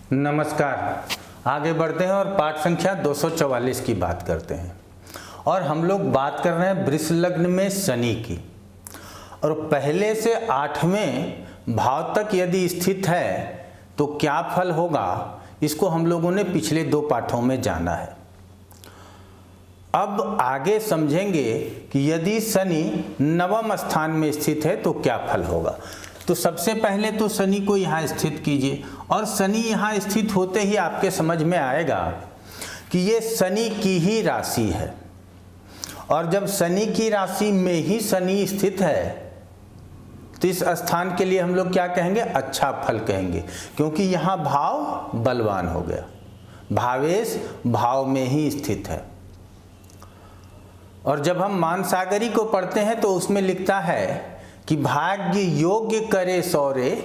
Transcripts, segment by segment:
नमस्कार। आगे बढ़ते हैं और पाठ संख्या 244 की बात करते हैं। और हम लोग बात कर रहे हैं वृष लग्न में शनि की। और पहले से 8वें भाव तक यदि स्थित है तो क्या फल होगा, इसको हम लोगों ने पिछले 2 पाठों में जाना है। अब आगे समझेंगे कि यदि शनि 9वें स्थान में स्थित है तो क्या फल होगा। तो सबसे पहले तो शनि को यहाँ स्थित कीजिए, और शनि यहाँ स्थित होते ही आपके समझ में आएगा कि ये शनि की ही राशि है। और जब शनि की राशि में ही शनि स्थित है तो इस स्थान के लिए हम लोग क्या कहेंगे, अच्छा फल कहेंगे, क्योंकि यहाँ भाव बलवान हो गया, भावेश भाव में ही स्थित है। और जब हम मानसागरी को पढ़ते हैं तो उसमें लिखता है कि भाग्य योग्य करे सौरे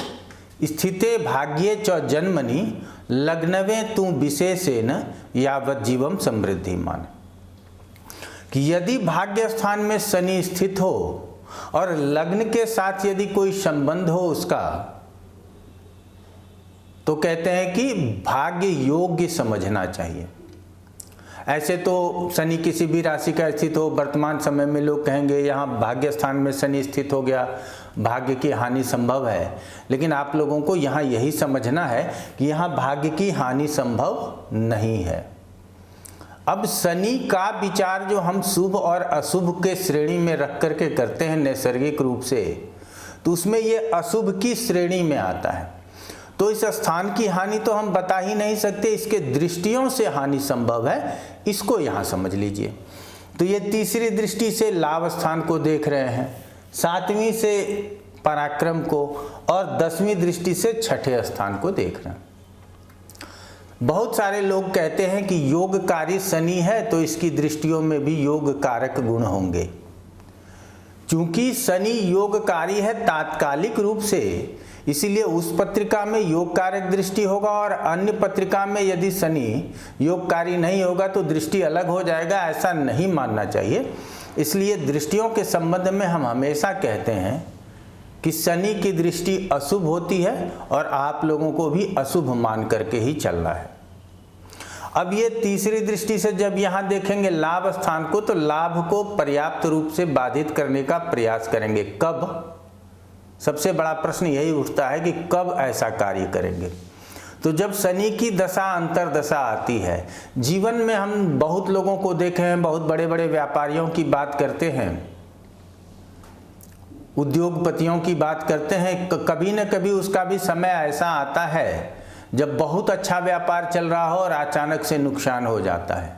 स्थिते भाग्ये च जन्मनि लग्नवे तू विशेषेण यावत जीवम समृद्धि मान। कि यदि भाग्य स्थान में शनि स्थित हो और लग्न के साथ यदि कोई संबंध हो उसका, तो कहते हैं कि भाग्य योग्य समझना चाहिए। ऐसे तो शनि किसी भी राशि का स्थित हो, वर्तमान समय में लोग कहेंगे यहाँ भाग्य स्थान में शनि स्थित हो गया, भाग्य की हानि संभव है। लेकिन आप लोगों को यहाँ यही समझना है कि यहाँ भाग्य की हानि संभव नहीं है। अब शनि का विचार जो हम शुभ और अशुभ के श्रेणी में रख करके करते हैं नैसर्गिक रूप से, तो उसमें ये अशुभ की श्रेणी में आता है। तो इस स्थान की हानि तो हम बता ही नहीं सकते, इसके दृष्टियों से हानि संभव है, इसको यहाँ समझ लीजिए। तो ये तीसरी दृष्टि से लाभ स्थान को देख रहे हैं, 7वीं से पराक्रम को, और 10वीं दृष्टि से छठे स्थान को देख रहे हैं। बहुत सारे लोग कहते हैं कि योगकारी शनि है तो इसकी दृष्टियों में भी योग कारक गुण होंगे। चूंकि शनि योगकारी है तात्कालिक रूप से, इसीलिए उस पत्रिका में योग कारक दृष्टि होगा, और अन्य पत्रिका में यदि शनि योगकारी नहीं होगा तो दृष्टि अलग हो जाएगा। ऐसा नहीं मानना चाहिए। इसलिए दृष्टियों के संबंध में हम हमेशा कहते हैं कि शनि की दृष्टि अशुभ होती है और आप लोगों को भी अशुभ मान करके ही चलना है। अब ये तीसरी दृष्टि से जब यहाँ देखेंगे लाभ स्थान को, तो लाभ को पर्याप्त रूप से बाधित करने का प्रयास करेंगे। कब? सबसे बड़ा प्रश्न यही उठता है कि कब ऐसा कार्य करेंगे। तो जब शनि की दशा अंतरदशा आती है, जीवन में हम बहुत लोगों को देखे हैं, बहुत बड़े बड़े व्यापारियों की बात करते हैं, उद्योगपतियों की बात करते हैं, कभी न कभी उसका भी समय ऐसा आता है जब बहुत अच्छा व्यापार चल रहा हो और अचानक से नुकसान हो जाता है।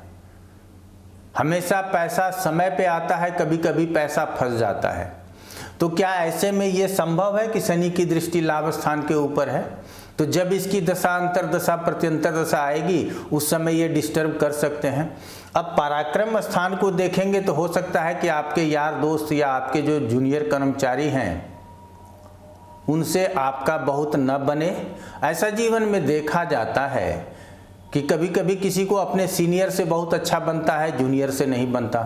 हमेशा पैसा समय पे आता है, कभी कभी पैसा फंस जाता है। तो क्या ऐसे में ये संभव है कि शनि की दृष्टि लाभ स्थान के ऊपर है? तो जब इसकी दशा अंतरदशा प्रत्यंतर दशा आएगी उस समय ये डिस्टर्ब कर सकते हैं। अब पराक्रम स्थान को देखेंगे तो हो सकता है कि आपके यार दोस्त या आपके जो जूनियर कर्मचारी हैं उनसे आपका बहुत न बने। ऐसा जीवन में देखा जाता है कि कभी कभी किसी को अपने सीनियर से बहुत अच्छा बनता है, जूनियर से नहीं बनता।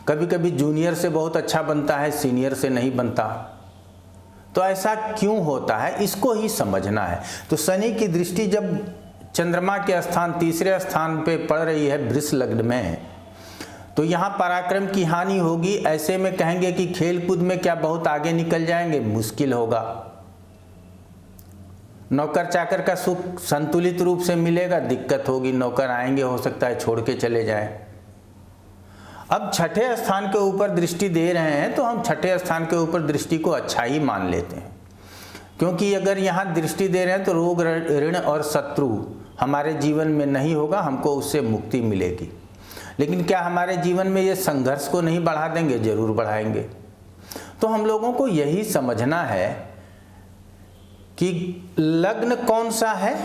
कभी कभी जूनियर से बहुत अच्छा बनता है, सीनियर से नहीं बनता। तो ऐसा क्यों होता है, इसको ही समझना है। तो शनि की दृष्टि जब चंद्रमा के स्थान तीसरे स्थान पे पड़ रही है वृष लग्न में, तो यहाँ पराक्रम की हानि होगी। ऐसे में कहेंगे कि खेलकूद में क्या बहुत आगे निकल जाएंगे? मुश्किल होगा। नौकर चाकर का सुख संतुलित रूप से मिलेगा? दिक्कत होगी। नौकर आएंगे, हो सकता है छोड़ के चले जाएं। अब छठे स्थान के ऊपर दृष्टि दे रहे हैं तो हम छठे स्थान के ऊपर दृष्टि को अच्छा ही मान लेते हैं, क्योंकि अगर यहाँ दृष्टि दे रहे हैं तो रोग ऋण और शत्रु हमारे जीवन में नहीं होगा, हमको उससे मुक्ति मिलेगी। लेकिन क्या हमारे जीवन में ये संघर्ष को नहीं बढ़ा देंगे? जरूर बढ़ाएंगे। तो हम लोगों को यही समझना है कि लग्न कौन सा है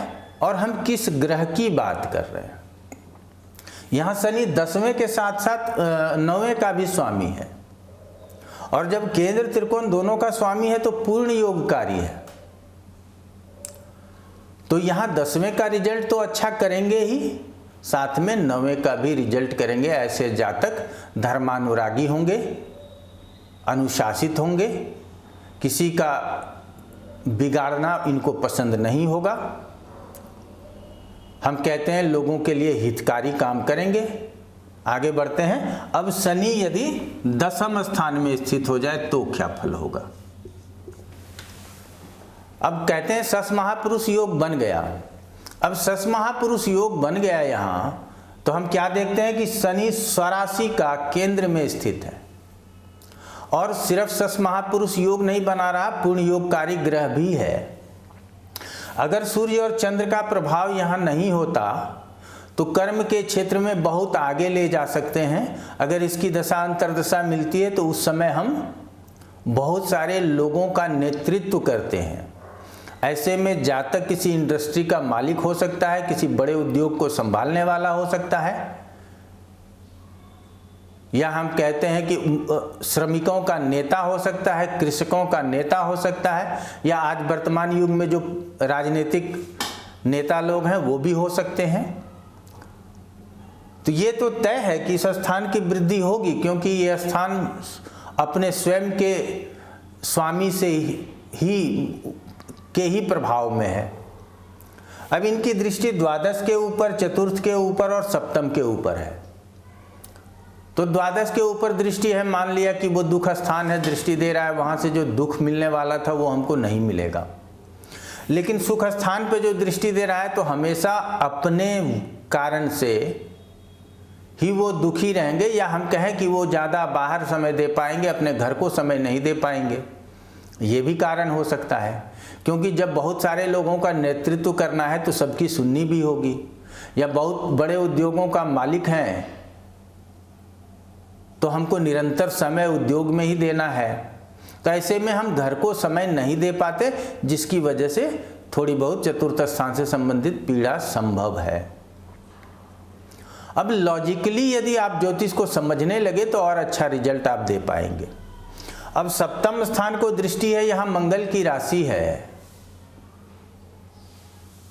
और हम किस ग्रह की बात कर रहे हैं। यहाँ शनि 10वें के साथ साथ 9वें का भी स्वामी है, और जब केंद्र त्रिकोण दोनों का स्वामी है तो पूर्ण योगकारी है। तो यहाँ 10वें का रिजल्ट तो अच्छा करेंगे ही, साथ में 9वें का भी रिजल्ट करेंगे। ऐसे जातक धर्मानुरागी होंगे, अनुशासित होंगे, किसी का बिगाड़ना इनको पसंद नहीं होगा। हम कहते हैं लोगों के लिए हितकारी काम करेंगे। आगे बढ़ते हैं। अब शनि यदि 10वें स्थान में स्थित हो जाए तो क्या फल होगा। अब कहते हैं सस महापुरुष योग बन गया। अब सस महापुरुष योग बन गया यहाँ, तो हम क्या देखते हैं कि शनि स्वराशि का केंद्र में स्थित है। और सिर्फ सस महापुरुष योग नहीं बना रहा, पूर्ण योगकारी ग्रह भी है। अगर सूर्य और चंद्र का प्रभाव यहाँ नहीं होता तो कर्म के क्षेत्र में बहुत आगे ले जा सकते हैं। अगर इसकी दशा अंतर्दशा मिलती है तो उस समय हम बहुत सारे लोगों का नेतृत्व करते हैं। ऐसे में जातक किसी इंडस्ट्री का मालिक हो सकता है, किसी बड़े उद्योग को संभालने वाला हो सकता है, या हम कहते हैं कि श्रमिकों का नेता हो सकता है, कृषकों का नेता हो सकता है, या आज वर्तमान युग में जो राजनीतिक नेता लोग हैं वो भी हो सकते हैं। तो ये तो तय है कि इस स्थान की वृद्धि होगी, क्योंकि ये स्थान अपने स्वयं के स्वामी से ही प्रभाव में है। अब इनकी दृष्टि द्वादश के ऊपर, चतुर्थ के ऊपर और सप्तम के ऊपर है। तो द्वादश के ऊपर दृष्टि है, मान लिया कि वो दुख स्थान है, दृष्टि दे रहा है, वहां से जो दुख मिलने वाला था वो हमको नहीं मिलेगा। लेकिन सुख स्थान पे जो दृष्टि दे रहा है तो हमेशा अपने कारण से ही वो दुखी रहेंगे, या हम कहें कि वो ज़्यादा बाहर समय दे पाएंगे, अपने घर को समय नहीं दे पाएंगे। ये भी कारण हो सकता है, क्योंकि जब बहुत सारे लोगों का नेतृत्व करना है तो सबकी सुननी भी होगी, या बहुत बड़े उद्योगों का मालिक हैं तो हमको निरंतर समय उद्योग में ही देना है। तो ऐसे में हम घर को समय नहीं दे पाते, जिसकी वजह से थोड़ी बहुत चतुर्थ स्थान से संबंधित पीड़ा संभव है। अब लॉजिकली यदि आप ज्योतिष को समझने लगे तो और अच्छा रिजल्ट आप दे पाएंगे। अब सप्तम स्थान को दृष्टि है, यहां मंगल की राशि है।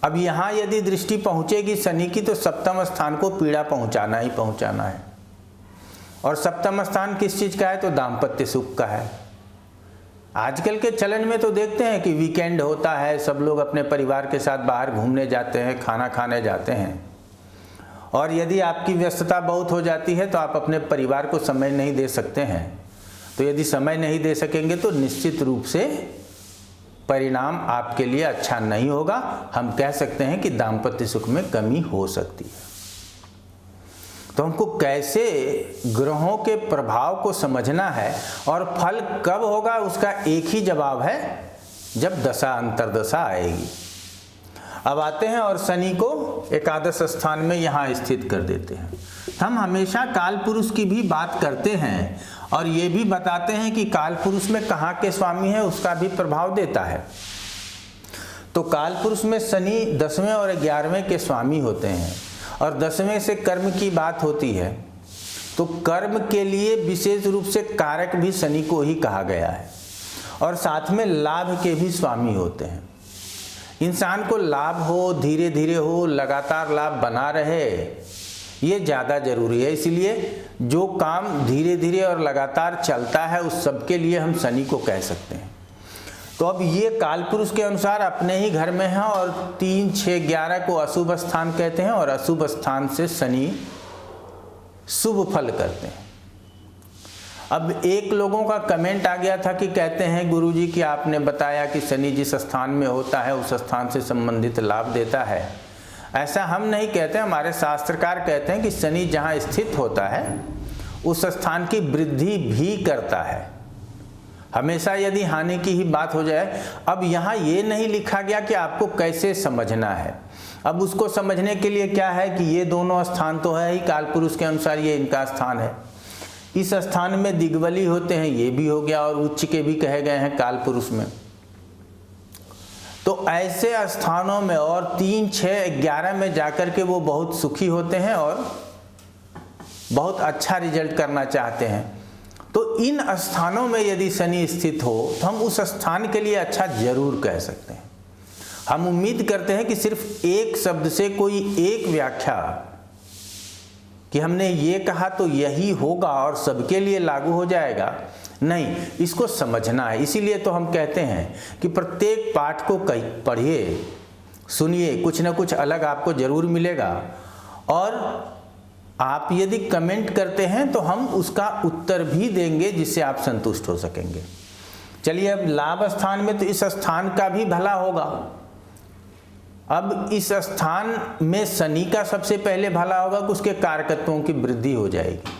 अब यहां यदि दृष्टि पहुंचेगी शनि की तो सप्तम स्थान को पीड़ा पहुंचाना ही पहुंचाना है। और सप्तम स्थान किस चीज का है, तो दाम्पत्य सुख का है। आजकल के चलन में तो देखते हैं कि वीकेंड होता है, सब लोग अपने परिवार के साथ बाहर घूमने जाते हैं, खाना खाने जाते हैं। और यदि आपकी व्यस्तता बहुत हो जाती है तो आप अपने परिवार को समय नहीं दे सकते हैं। तो यदि समय नहीं दे सकेंगे तो निश्चित रूप से परिणाम आपके लिए अच्छा नहीं होगा। हम कह सकते हैं कि दाम्पत्य सुख में कमी हो सकती है। तो हमको कैसे ग्रहों के प्रभाव को समझना है और फल कब होगा, उसका एक ही जवाब है, जब दशा अंतर्दशा आएगी। अब आते हैं और शनि को एकादश स्थान में यहाँ स्थित कर देते हैं। हम हमेशा काल पुरुष की भी बात करते हैं और ये भी बताते हैं कि काल पुरुष में कहाँ के स्वामी है उसका भी प्रभाव देता है। तो काल पुरुष में शनि 10वें और 11वें के स्वामी होते हैं, और 10वें से कर्म की बात होती है। तो कर्म के लिए विशेष रूप से कारक भी शनि को ही कहा गया है, और साथ में लाभ के भी स्वामी होते हैं। इंसान को लाभ हो, धीरे धीरे हो, लगातार लाभ बना रहे, ये ज़्यादा जरूरी है। इसलिए जो काम धीरे धीरे और लगातार चलता है उस सब के लिए हम शनि को कह सकते हैं। तो अब ये कालपुरुष के अनुसार अपने ही घर में है, और 3, 6, 11 को अशुभ स्थान कहते हैं, और अशुभ स्थान से शनि शुभ फल करते हैं। अब एक लोगों का कमेंट आ गया था कि कहते हैं गुरुजी कि आपने बताया कि शनि जिस स्थान में होता है उस स्थान से संबंधित लाभ देता है। ऐसा हम नहीं कहते, हमारे शास्त्रकार कहते हैं कि शनि जहाँ स्थित होता है उस स्थान की वृद्धि भी करता है। हमेशा यदि हानि की ही बात हो जाए, अब यहाँ ये नहीं लिखा गया कि आपको कैसे समझना है। अब उसको समझने के लिए क्या है कि ये दोनों स्थान तो है ही, कालपुरुष के अनुसार ये इनका स्थान है। इस स्थान में दिग्बली होते हैं, ये भी हो गया, और उच्च के भी कहे गए हैं कालपुरुष में। तो ऐसे स्थानों में और 3, 6, 11 में जाकर के वो बहुत सुखी होते हैं और बहुत अच्छा रिजल्ट करना चाहते हैं। तो इन स्थानों में यदि शनि स्थित हो तो हम उस स्थान के लिए अच्छा जरूर कह सकते हैं। हम उम्मीद करते हैं कि सिर्फ एक शब्द से कोई एक व्याख्या कि हमने ये कहा तो यही होगा और सबके लिए लागू हो जाएगा, नहीं, इसको समझना है। इसीलिए तो हम कहते हैं कि प्रत्येक पाठ को पढ़िए, सुनिए, कुछ ना कुछ अलग आपको जरूर मिलेगा। और आप यदि कमेंट करते हैं तो हम उसका उत्तर भी देंगे जिससे आप संतुष्ट हो सकेंगे। चलिए, अब लाभ स्थान में तो इस स्थान का भी भला होगा। अब इस स्थान में शनि का सबसे पहले भला होगा कि उसके कारकत्वों की वृद्धि हो जाएगी।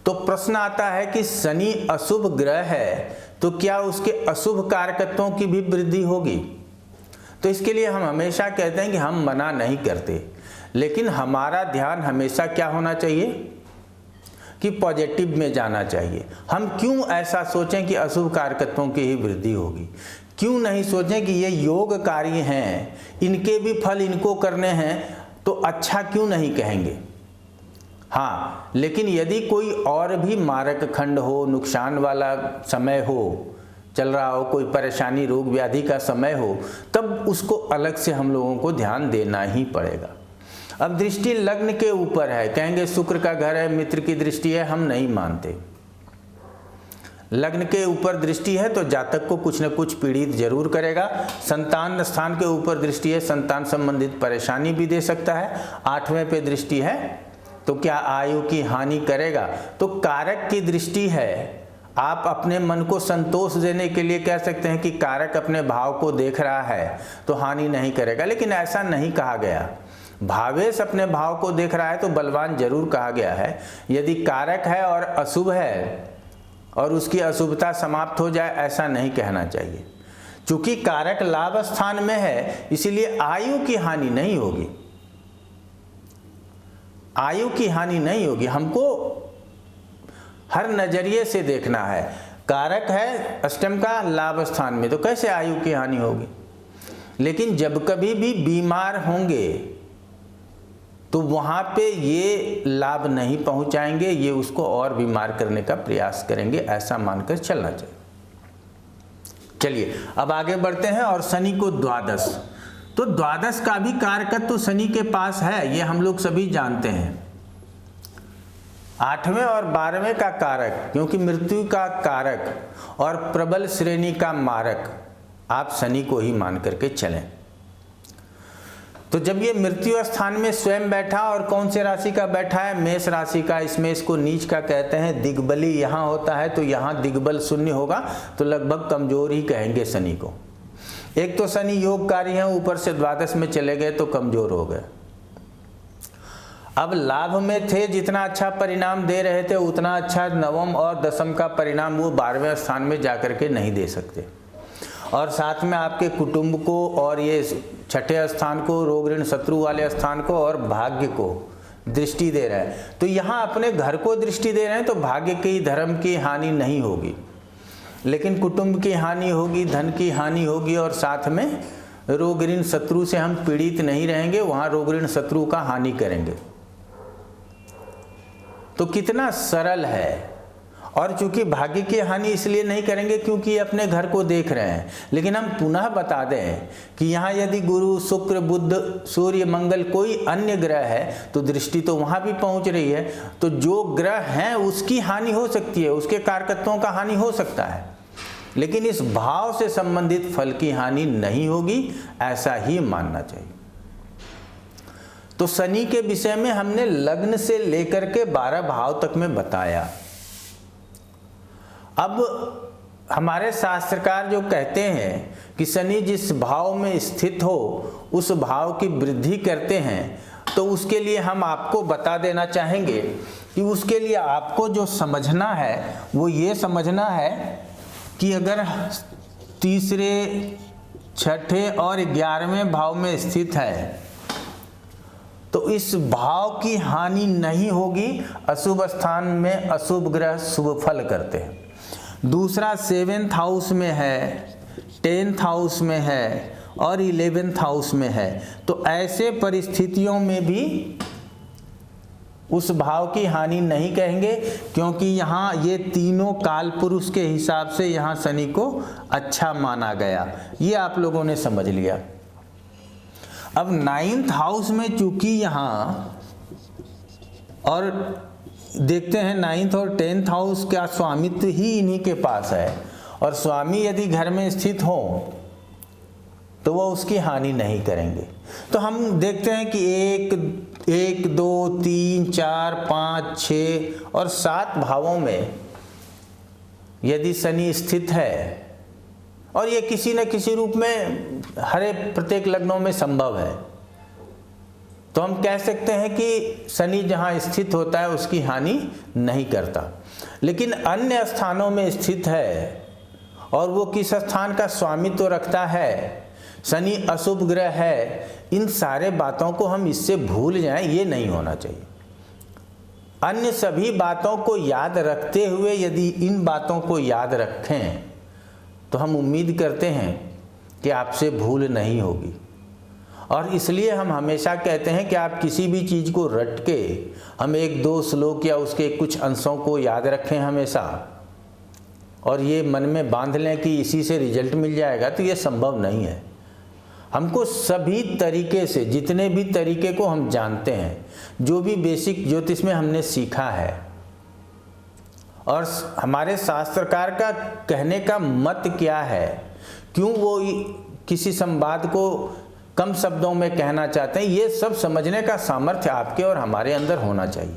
तो प्रश्न आता है कि शनि अशुभ ग्रह है तो क्या उसके अशुभ कारकत्वों की भी वृद्धि होगी? तो इसके लिए हम हमेशा कहते हैं कि हम मना नहीं करते, लेकिन हमारा ध्यान हमेशा क्या होना चाहिए कि पॉजिटिव में जाना चाहिए। हम क्यों ऐसा सोचें कि अशुभ कारकत्वों की ही वृद्धि होगी? क्यों नहीं सोचें कि ये योगकारी हैं, इनके भी फल इनको करने हैं, तो अच्छा क्यों नहीं कहेंगे? हाँ, लेकिन यदि कोई और भी मारक खंड हो, नुकसान वाला समय हो, चल रहा हो, कोई परेशानी रोग व्याधि का समय हो, तब उसको अलग से हम लोगों को ध्यान देना ही पड़ेगा। अब दृष्टि लग्न के ऊपर है, कहेंगे शुक्र का घर है, मित्र की दृष्टि है, हम नहीं मानते। लग्न के ऊपर दृष्टि है तो जातक को कुछ न कुछ पीड़ित जरूर करेगा। संतान स्थान के ऊपर दृष्टि है, संतान संबंधित परेशानी भी दे सकता है। 8वें पे दृष्टि है तो क्या आयु की हानि करेगा? तो कारक की दृष्टि है, आप अपने मन को संतोष देने के लिए कह सकते हैं कि कारक अपने भाव को देख रहा है तो हानि नहीं करेगा, लेकिन ऐसा नहीं कहा गया। भावेश अपने भाव को देख रहा है तो बलवान जरूर कहा गया है। यदि कारक है और अशुभ है और उसकी अशुभता समाप्त हो जाए, ऐसा नहीं कहना चाहिए। चूंकि कारक लाभ स्थान में है इसलिए आयु की हानि नहीं होगी, आयु की हानि नहीं होगी। हमको हर नजरिए से देखना है। कारक है अष्टम का लाभ स्थान में तो कैसे आयु की हानि होगी? लेकिन जब कभी भी बीमार होंगे तो वहां पे ये लाभ नहीं पहुंचाएंगे, ये उसको और बीमार करने का प्रयास करेंगे, ऐसा मानकर चलना चाहिए। चलिए अब आगे बढ़ते हैं। और शनि को द्वादश, तो द्वादश का भी कारकत्व तो शनि के पास है, ये हम लोग सभी जानते हैं। 8वें और 12वें का कारक, क्योंकि मृत्यु का कारक और प्रबल श्रेणी का मारक आप शनि को ही मान करके चलें। तो जब ये मृत्यु स्थान में स्वयं बैठा, और कौन से राशि का बैठा है? मेष राशि का। इसमें इसको नीच का कहते हैं। दिग्बली यहाँ होता है तो यहाँ दिग्बल शून्य होगा, तो लगभग कमजोर ही कहेंगे शनि को। एक तो शनि योगकारी है, ऊपर से द्वादश में चले गए तो कमजोर हो गए। अब लाभ में थे, जितना अच्छा परिणाम दे रहे थे उतना अच्छा नवम और दसम का परिणाम वो 12वें स्थान में जाकर के नहीं दे सकते। और साथ में आपके कुटुंब को और ये 6ठे स्थान को, रोग ऋण शत्रु वाले स्थान को और भाग्य को दृष्टि दे रहे हैं। तो यहाँ अपने घर को दृष्टि दे रहे हैं तो भाग्य की, धर्म की हानि नहीं होगी, लेकिन कुटुंब की हानि होगी, धन की हानि होगी, और साथ में रोग ऋण शत्रु से हम पीड़ित नहीं रहेंगे, वहाँ रोग ऋण शत्रु का हानि करेंगे। तो कितना सरल है। और चूंकि भाग्य की हानि इसलिए नहीं करेंगे क्योंकि अपने घर को देख रहे हैं। लेकिन हम पुनः बता दें कि यहाँ यदि गुरु, शुक्र, बुध, सूर्य, मंगल कोई अन्य ग्रह है तो दृष्टि तो वहाँ भी पहुँच रही है। तो जो ग्रह हैं उसकी हानि हो सकती है, उसके कारकत्वों का हानि हो सकता है, लेकिन इस भाव से संबंधित फल की हानि नहीं होगी, ऐसा ही मानना चाहिए। तो शनि के विषय में हमने लग्न से लेकर के 12 भाव तक में बताया। अब हमारे शास्त्रकार जो कहते हैं कि शनि जिस भाव में स्थित हो उस भाव की वृद्धि करते हैं, तो उसके लिए हम आपको बता देना चाहेंगे कि उसके लिए आपको जो समझना है वो ये समझना है कि अगर तीसरे, छठे और 11वें भाव में स्थित है तो इस भाव की हानि नहीं होगी। अशुभ स्थान में अशुभ ग्रह शुभ फल करते हैं। दूसरा 7th हाउस में है, 10th हाउस में है और 11th हाउस में है, तो ऐसे परिस्थितियों में भी उस भाव की हानि नहीं कहेंगे, क्योंकि यहाँ ये तीनों काल पुरुष के हिसाब से यहाँ शनि को अच्छा माना गया। ये आप लोगों ने समझ लिया। अब 9th हाउस में चूंकि यहाँ, और देखते हैं 9th और 10th हाउस का स्वामित्व ही इन्हीं के पास है, और स्वामी यदि घर में स्थित हो तो वो उसकी हानि नहीं करेंगे। तो हम देखते हैं कि 1, 2, 3, 4, 5, 6 और 7 भावों में यदि शनि स्थित है, और ये किसी न किसी रूप में हर प्रत्येक लग्नों में संभव है, तो हम कह सकते हैं कि शनि जहाँ स्थित होता है उसकी हानि नहीं करता। लेकिन अन्य स्थानों में स्थित है और वो किस स्थान का स्वामित्व रखता है, शनि अशुभ ग्रह है, इन सारे बातों को हम इससे भूल जाएं, ये नहीं होना चाहिए। अन्य सभी बातों को याद रखते हुए यदि इन बातों को याद रखें तो हम उम्मीद करते हैं कि आपसे भूल नहीं होगी। और इसलिए हम हमेशा कहते हैं कि आप किसी भी चीज़ को रट के हम 1-2 श्लोक या उसके कुछ अंशों को याद रखें हमेशा, और ये मन में बांध लें कि इसी से रिजल्ट मिल जाएगा, तो ये संभव नहीं है। हमको सभी तरीके से, जितने भी तरीके को हम जानते हैं, जो भी बेसिक ज्योतिष में हमने सीखा है, और हमारे शास्त्रकार का कहने का मत क्या है, क्यों वो किसी संवाद को कम शब्दों में कहना चाहते हैं, ये सब समझने का सामर्थ्य आपके और हमारे अंदर होना चाहिए,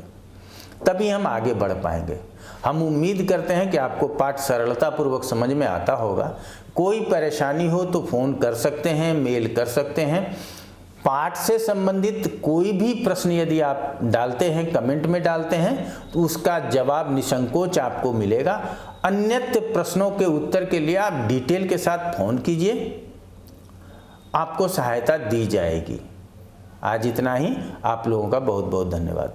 तभी हम आगे बढ़ पाएंगे। हम उम्मीद करते हैं कि आपको पाठ सरलतापूर्वक समझ में आता होगा। कोई परेशानी हो तो फ़ोन कर सकते हैं, मेल कर सकते हैं। पाठ से संबंधित कोई भी प्रश्न यदि आप डालते हैं, कमेंट में डालते हैं, तो उसका जवाब निसंकोच आपको मिलेगा। अन्यत्र प्रश्नों के उत्तर के लिए आप डिटेल के साथ फ़ोन कीजिए, आपको सहायता दी जाएगी। आज इतना ही। आप लोगों का बहुत बहुत धन्यवाद।